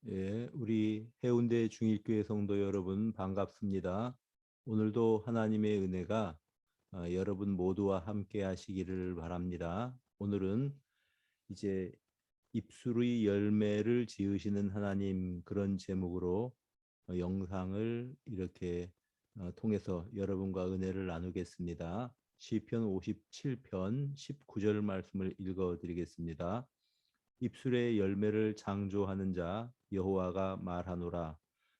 예, 우리 해운대 중일교회 성도 여러분 반갑습니다. 오늘도 하나님의 은혜가 여러분 모두와 함께 하시기를 바랍니다. 오늘은 이제 입술의 열매를 지으시는 하나님 그런 제목으로 영상을 이렇게 통해서 여러분과 은혜를 나누겠습니다. 시편 57편 19절 말씀을 읽어 드리겠습니다. 입술의 열매를 창조하는 자 여호와가 말하노라.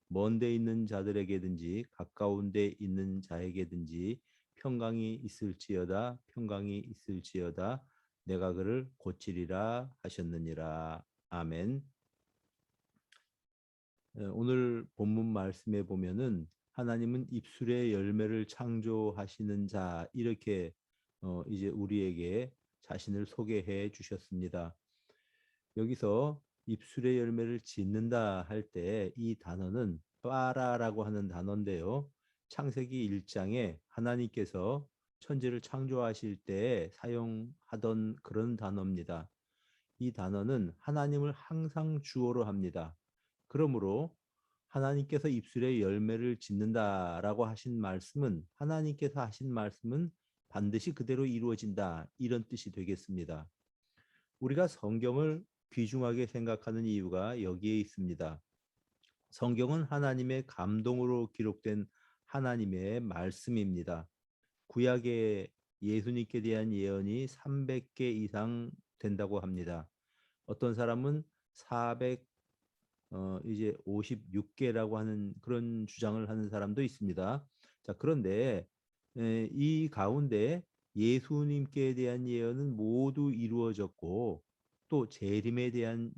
먼데 있는 자들에게든지 가까운 데 있는 자에게든지 평강이 있을지어다 평강이 있을지어다 내가 그를 고치리라 하셨느니라. 아멘. 오늘 본문 말씀에 보면은 하나님은 입술의 열매를 창조하시는 자 이렇게 이제 우리에게 자신을 소개해 주셨습니다. 여기서 입술의 열매를 짓는다 할 때 이 단어는 빠라라고 하는 단어인데요. 창세기 1장에 하나님께서 천지를 창조하실 때 사용하던 그런 단어입니다. 이 단어는 하나님을 항상 주어로 합니다. 그러므로 하나님께서 입술의 열매를 짓는다라고 하신 말씀은 하나님께서 하신 말씀은 반드시 그대로 이루어진다 이런 뜻이 되겠습니다. 우리가 성경을 귀중하게 생각하는 이유가 여기에 있습니다. 성경은 하나님의 감동으로 기록된 하나님의 말씀입니다. 구약의 예수님께 대한 예언이 300개 이상 된다고 합니다. 어떤 사람은 400 이제 56개라고 하는 그런 주장을 하는 사람도 있습니다. 자, 그런데 이 가운데 예수님께 대한 예언은 모두 이루어졌고 또 재림에 대한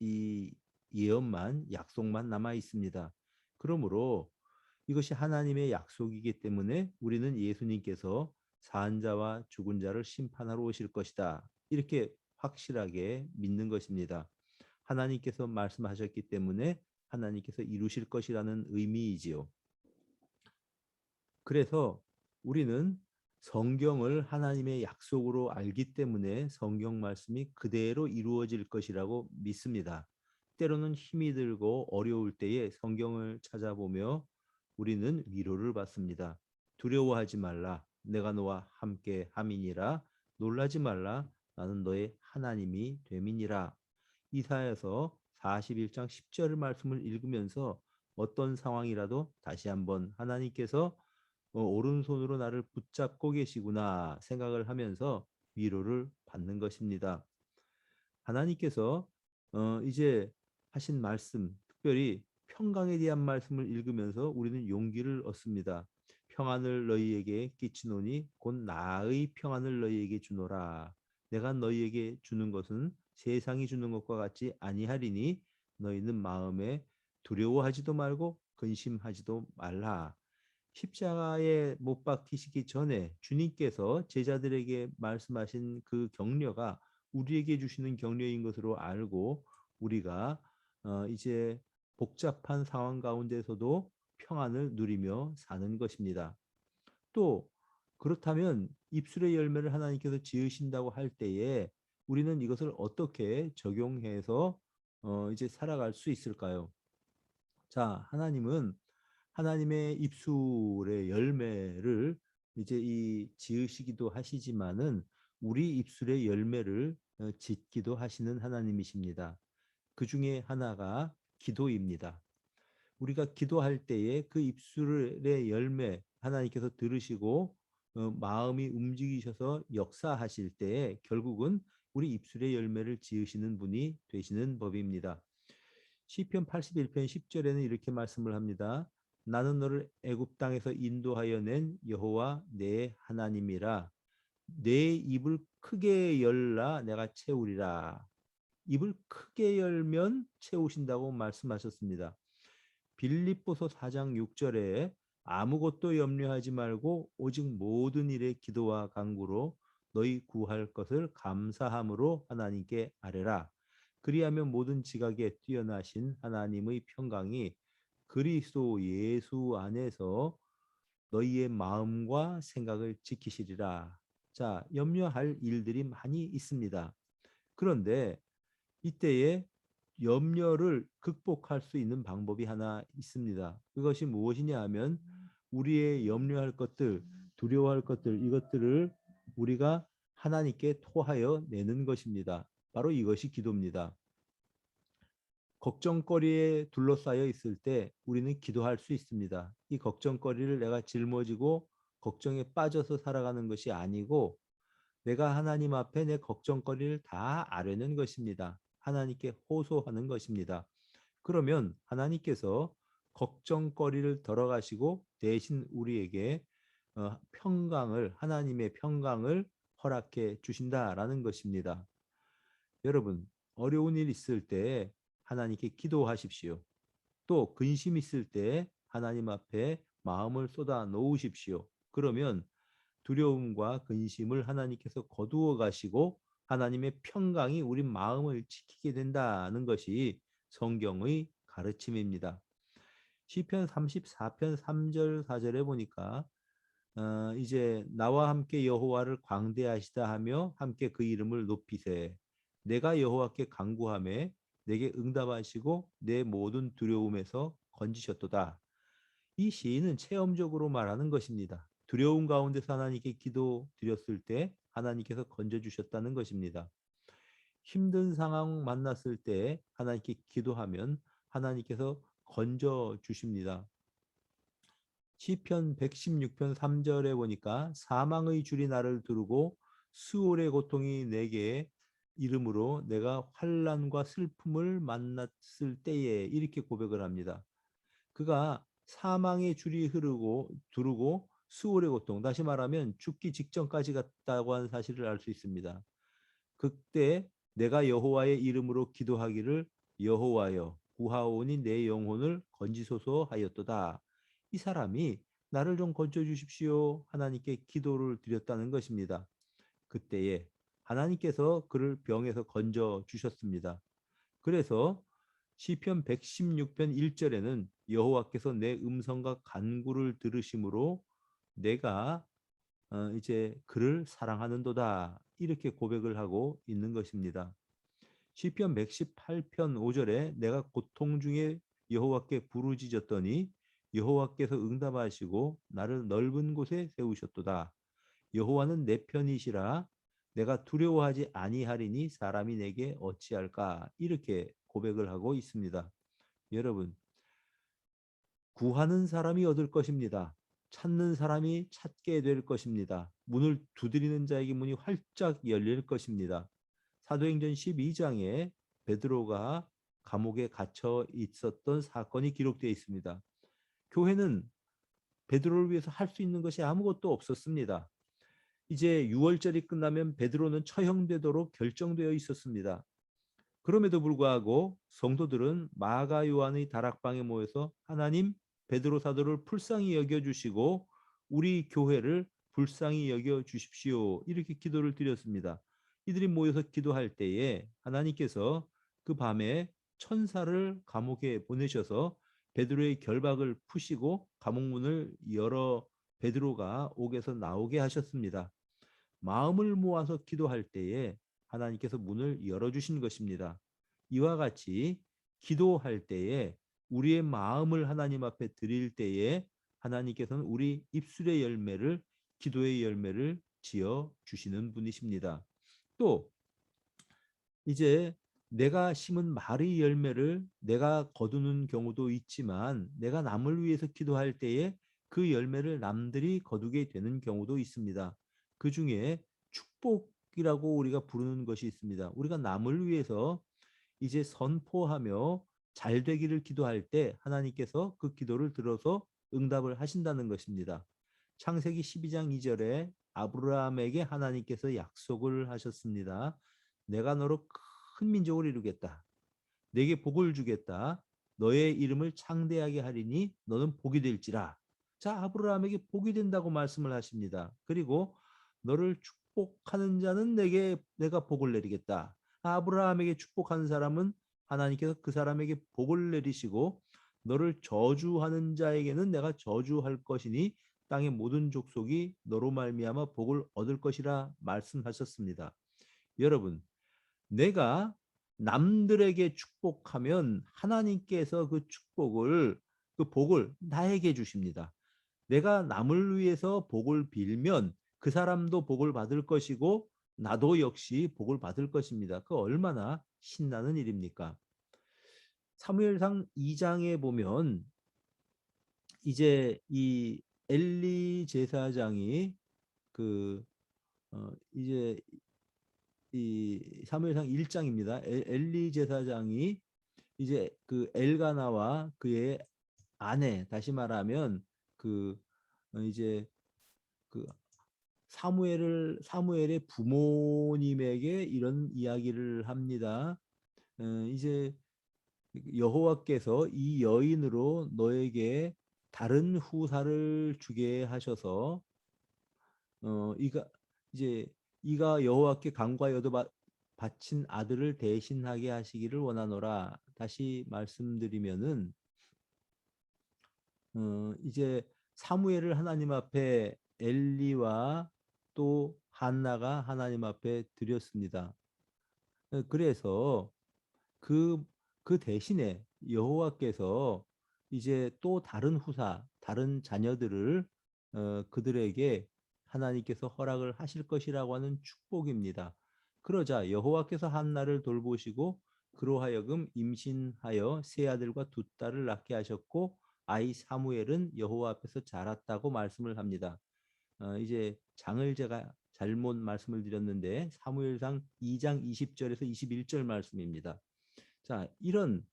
이 예언만 약속만 남아 있습니다. 그러므로 이것이 하나님의 약속이기 때문에 우리는 예수님께서 산 자와 죽은 자를 심판하러 오실 것이다. 이렇게 확실하게 믿는 것입니다. 하나님께서 말씀하셨기 때문에 하나님께서 이루실 것이라는 의미이지요. 그래서 우리는 성경을 하나님의 약속으로 알기 때문에 성경 말씀이 그대로 이루어질 것이라고 믿습니다. 때로는 힘이 들고 어려울 때에 성경을 찾아보며 우리는 위로를 받습니다. 두려워하지 말라. 내가 너와 함께 함이니라. 놀라지 말라. 나는 너의 하나님이 됨이니라. 이사야서 41장 10절 말씀을 읽으면서 어떤 상황이라도 다시 한번 하나님께서 오른손으로 나를 붙잡고 계시구나 생각을 하면서 위로를 받는 것입니다. 하나님께서 이제 하신 말씀, 특별히 평강에 대한 말씀을 읽으면서 우리는 용기를 얻습니다. 평안을 너희에게 끼치노니 곧 나의 평안을 너희에게 주노라. 내가 너희에게 주는 것은 세상이 주는 것과 같지 아니하리니 너희는 마음에 두려워하지도 말고 근심하지도 말라. 십자가에 못 박히시기 전에 주님께서 제자들에게 말씀하신 그 격려가 우리에게 주시는 격려인 것으로 알고 우리가 이제 복잡한 상황 가운데서도 평안을 누리며 사는 것입니다. 또 그렇다면 입술의 열매를 하나님께서 지으신다고 할 때에 우리는 이것을 어떻게 적용해서 이제 살아갈 수 있을까요? 자, 하나님은 하나님의 입술의 열매를 이제 이 지으시기도 하시지만은 우리 입술의 열매를 짓기도 하시는 하나님이십니다. 그 중에 하나가 기도입니다. 우리가 기도할 때에 그 입술의 열매 하나님께서 들으시고 마음이 움직이셔서 역사하실 때에 결국은 우리 입술의 열매를 지으시는 분이 되시는 법입니다. 시편 81편 10절에는 이렇게 말씀을 합니다. 나는 너를 애굽 땅에서 인도하여 낸 여호와 내 하나님이라. 내 입을 크게 열라 내가 채우리라. 입을 크게 열면 채우신다고 말씀하셨습니다. 빌립보서 4장 6절에 아무것도 염려하지 말고 오직 모든 일에 기도와 간구로 너희 구할 것을 감사함으로 하나님께 아뢰라. 그리하면 모든 지각에 뛰어나신 하나님의 평강이 그리스도 예수 안에서 너희의 마음과 생각을 지키시리라. 자, 염려할 일들이 많이 있습니다. 그런데 이때에 염려를 극복할 수 있는 방법이 하나 있습니다. 그것이 무엇이냐 하면 우리의 염려할 것들, 두려워할 것들, 이것들을 우리가 하나님께 토하여 내는 것입니다. 바로 이것이 기도입니다. 걱정거리에 둘러싸여 있을 때 우리는 기도할 수 있습니다. 이 걱정거리를 내가 짊어지고 걱정에 빠져서 살아가는 것이 아니고 내가 하나님 앞에 내 걱정거리를 다 아뢰는 것입니다. 하나님께 호소하는 것입니다. 그러면 하나님께서 걱정거리를 덜어가시고 대신 우리에게 평강을, 하나님의 평강을 허락해 주신다라는 것입니다. 여러분, 어려운 일 있을 때 하나님께 기도하십시오. 또 근심 있을 때 하나님 앞에 마음을 쏟아 놓으십시오. 그러면 두려움과 근심을 하나님께서 거두어 가시고 하나님의 평강이 우리 마음을 지키게 된다는 것이 성경의 가르침입니다. 시편 34편 3절 4절에 보니까 이제 나와 함께 여호와를 광대하시다 하며 함께 그 이름을 높이세. 내가 여호와께 간구하매 내게 응답하시고 내 모든 두려움에서 건지셨도다. 이 시인은 체험적으로 말하는 것입니다. 두려움 가운데서 하나님께 기도 드렸을 때 하나님께서 건져주셨다는 것입니다. 힘든 상황 만났을 때 하나님께 기도하면 하나님께서 건져 주십니다. 시편 116편 3절에 보니까 사망의 줄이 나를 두르고 수월의 고통이 내게 이름으로 내가 환난과 슬픔을 만났을 때에 이렇게 고백을 합니다. 그가 사망의 줄이 흐르고 두르고 수월의 고통, 다시 말하면 죽기 직전까지 갔다고 하는 사실을 알 수 있습니다. 그때 내가 여호와의 이름으로 기도하기를 여호와여 구하오니 내 영혼을 건지소서 하였도다. 이 사람이 나를 좀 건져 주십시오. 하나님께 기도를 드렸다는 것입니다. 그때에 하나님께서 그를 병에서 건져 주셨습니다. 그래서 시편 116편 1절에는 여호와께서 내 음성과 간구를 들으심으로 내가 이제 그를 사랑하는도다. 이렇게 고백을 하고 있는 것입니다. 시편 118편 5절에 내가 고통 중에 여호와께 부르짖었더니 여호와께서 응답하시고 나를 넓은 곳에 세우셨도다. 여호와는 내 편이시라 내가 두려워하지 아니하리니 사람이 내게 어찌할까 이렇게 고백을 하고 있습니다. 여러분, 구하는 사람이 얻을 것입니다. 찾는 사람이 찾게 될 것입니다. 문을 두드리는 자에게 문이 활짝 열릴 것입니다. 사도행전 12장에 베드로가 감옥에 갇혀 있었던 사건이 기록되어 있습니다. 교회는 베드로를 위해서 할 수 있는 것이 아무것도 없었습니다. 이제 6월절이 끝나면 베드로는 처형되도록 결정되어 있었습니다. 그럼에도 불구하고 성도들은 마가 요한의 다락방에 모여서 하나님 베드로 사도를 불쌍히 여겨 주시고 우리 교회를 불쌍히 여겨 주십시오. 이렇게 기도를 드렸습니다. 이들이 모여서 기도할 때에 하나님께서 그 밤에 천사를 감옥에 보내셔서 베드로의 결박을 푸시고 감옥 문을 열어 베드로가 옥에서 나오게 하셨습니다. 마음을 모아서 기도할 때에 하나님께서 문을 열어주신 것입니다. 이와 같이 기도할 때에 우리의 마음을 하나님 앞에 드릴 때에 하나님께서는 우리 입술의 열매를 기도의 열매를 지어 주시는 분이십니다. 또 이제 내가 심은 말의 열매를 내가 거두는 경우도 있지만 내가 남을 위해서 기도할 때에 그 열매를 남들이 거두게 되는 경우도 있습니다. 그 중에 축복이라고 우리가 부르는 것이 있습니다. 우리가 남을 위해서 이제 선포하며 잘 되기를 기도할 때 하나님께서 그 기도를 들어서 응답을 하신다는 것입니다. 창세기 12장 2절에 아브라함에게 하나님께서 약속을 하셨습니다. 내가 너로 큰 민족을 이루겠다. 내게 복을 주겠다. 너의 이름을 창대하게 하리니 너는 복이 될지라. 자, 아브라함에게 복이 된다고 말씀을 하십니다. 그리고 너를 축복하는 자는 내가 복을 내리겠다. 아브라함에게 축복하는 사람은 하나님께서 그 사람에게 복을 내리시고 너를 저주하는 자에게는 내가 저주할 것이니 땅의 모든 족속이 너로 말미암아 복을 얻을 것이라 말씀하셨습니다. 여러분, 내가 남들에게 축복하면 하나님께서 그 축복을, 그 복을 나에게 주십니다. 내가 남을 위해서 복을 빌면 그 사람도 복을 받을 것이고 나도 역시 복을 받을 것입니다. 그 얼마나 신나는 일입니까? 사무엘상 2장에 보면 이제 이 엘리 제사장이 그 이제 이 사무엘상 1장입니다. 엘리 제사장이 이제 그 엘가나와 그의 아내, 다시 말하면 그 이제 그 사무엘의 부모님에게 이런 이야기를 합니다. 이제 여호와께서 이 여인으로 너에게 다른 후사를 주게 하셔서 이가 이제 이가 여호와께 간과 여도 바친 아들을 대신하게 하시기를 원하노라. 다시 말씀드리면은 이제 사무엘을 하나님 앞에 엘리와 또 한나가 하나님 앞에 드렸습니다. 그래서 그, 그 대신에 여호와께서 이제 또 다른 후사, 다른 자녀들을 그들에게 하나님께서 허락을 하실 것이라고 하는 축복입니다. 그러자 여호와께서 한나를 돌보시고 그로 하여금 임신하여 세 아들과 두 딸을 낳게 하셨고 아이 사무엘은 여호와 앞에서 자랐다고 말씀을 합니다. 이제 장을 제가 잘못 말씀을 드렸는데 사무엘상 2장 20절에서 21절 말씀입니다. 자, 이런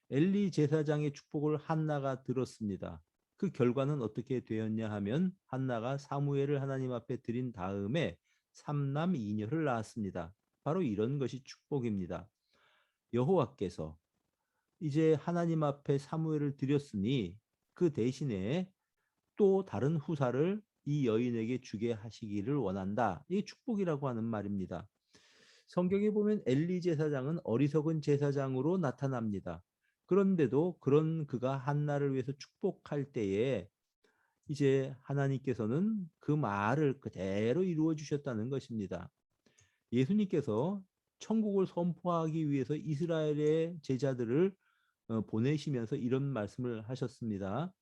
엘리 제사장의 축복을 한나가 들었습니다. 그 결과는 어떻게 되었냐 하면 한나가 사무엘을 하나님 앞에 드린 다음에 삼남 이녀를 낳았습니다. 바로 이런 것이 축복입니다. 여호와께서 이제 하나님 앞에 사무엘을 드렸으니 그 대신에 또 다른 후사를 이 여인에게 주게 하시기를 원한다. 이게 축복이라고 하는 말입니다. 성경에 보면 엘리 제사장은 어리석은 제사장으로 나타납니다. 그런데도 그런 그가 한나를 위해서 축복할 때에 이제 하나님께서는 그 말을 그대로 이루어 주셨다는 것입니다. 예수님께서 천국을 선포하기 위해서 이스라엘의 제자들을 보내시면서 이런 말씀을 하셨습니다.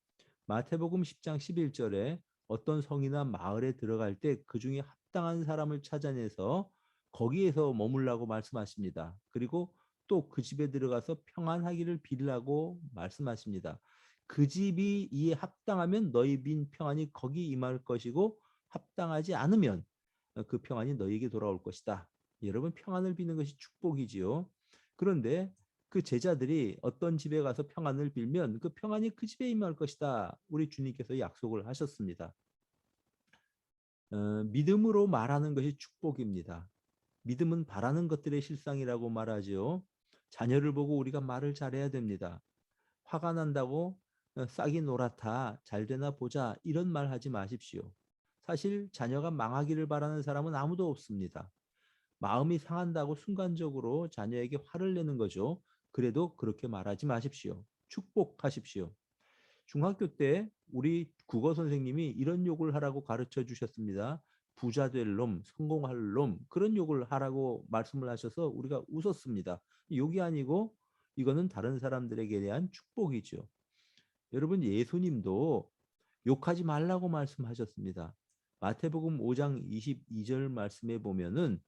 마태복음 10장 11절에 어떤 성이나 마을에 들어갈 때 그 중에 합당한 사람을 찾아내서 거기에서 머물라고 말씀하십니다. 그리고 또 그 집에 들어가서 평안하기를 빌라고 말씀하십니다. 그 집이 이에 합당하면 너희 빈 평안이 거기 임할 것이고 합당하지 않으면 그 평안이 너희에게 돌아올 것이다. 여러분 평안을 비는 것이 축복이지요. 그런데 그 제자들이 어떤 집에 가서 평안을 빌면 그 평안이 그 집에 임할 것이다. 우리 주님께서 약속을 하셨습니다. 믿음으로 말하는 것이 축복입니다. 믿음은 바라는 것들의 실상이라고 말하지요. 자녀를 보고 우리가 말을 잘해야 됩니다. 화가 난다고 싹이 노랗다, 잘 되나 보자 이런 말 하지 마십시오. 사실 자녀가 망하기를 바라는 사람은 아무도 없습니다. 마음이 상한다고 순간적으로 자녀에게 화를 내는 거죠. 그래도 그렇게 말하지 마십시오. 축복하십시오. 중학교 때 우리 국어 선생님이 이런 욕을 하라고 가르쳐 주셨습니다. 부자 될 놈, 성공할 놈, 그런 욕을 하라고 말씀을 하셔서 우리가 웃었습니다. 욕이 아니고 이거는 다른 사람들에게 대한 축복이죠. 여러분 예수님도 욕하지 말라고 말씀하셨습니다. 마태복음 5장 22절 말씀에 보면은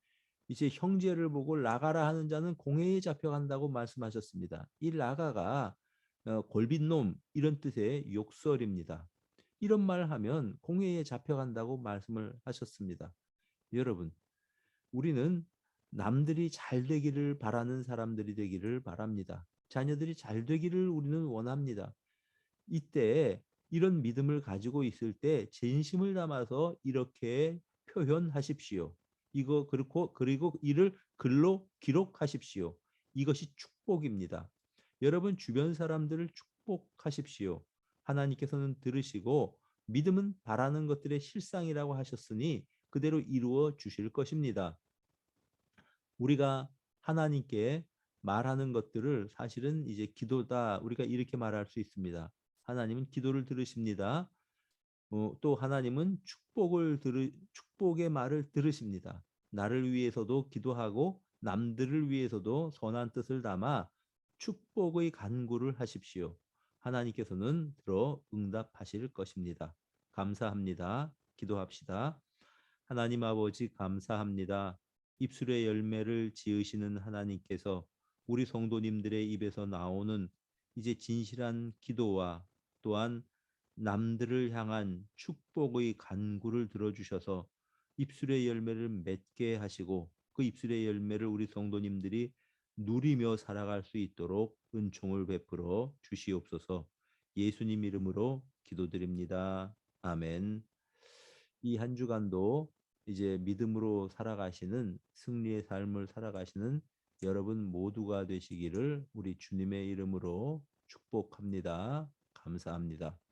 이제 형제를 보고 라가라 하는 자는 공회에 잡혀간다고 말씀하셨습니다. 이 라가가 골빈놈 이런 뜻의 욕설입니다. 이런 말 하면 공회에 잡혀간다고 말씀을 하셨습니다. 여러분, 우리는 남들이 잘 되기를 바라는 사람들이 되기를 바랍니다. 자녀들이 잘 되기를 우리는 원합니다. 이때 이런 믿음을 가지고 있을 때 진심을 담아서 이렇게 표현하십시오. 이거 그리고 이를 글로 기록하십시오. 이것이 축복입니다. 여러분 주변 사람들을 축복하십시오. 하나님께서는 들으시고 믿음은 바라는 것들의 실상이라고 하셨으니 그대로 이루어 주실 것입니다. 우리가 하나님께 말하는 것들을 사실은 이제 기도다 우리가 이렇게 말할 수 있습니다. 하나님은 기도를 들으십니다. 또 하나님은 축복의 말을 들으십니다. 나를 위해서도 기도하고 남들을 위해서도 선한 뜻을 담아 축복의 간구를 하십시오. 하나님께서는 들어 응답하실 것입니다. 감사합니다. 기도합시다. 하나님 아버지 감사합니다. 입술의 열매를 지으시는 하나님께서 우리 성도님들의 입에서 나오는 이제 진실한 기도와 또한 남들을 향한 축복의 간구를 들어주셔서 입술의 열매를 맺게 하시고 그 입술의 열매를 우리 성도님들이 누리며 살아갈 수 있도록 은총을 베풀어 주시옵소서. 예수님 이름으로 기도드립니다. 아멘. 이 한 주간도 이제 믿음으로 살아가시는 승리의 삶을 살아가시는 여러분 모두가 되시기를 우리 주님의 이름으로 축복합니다. 감사합니다.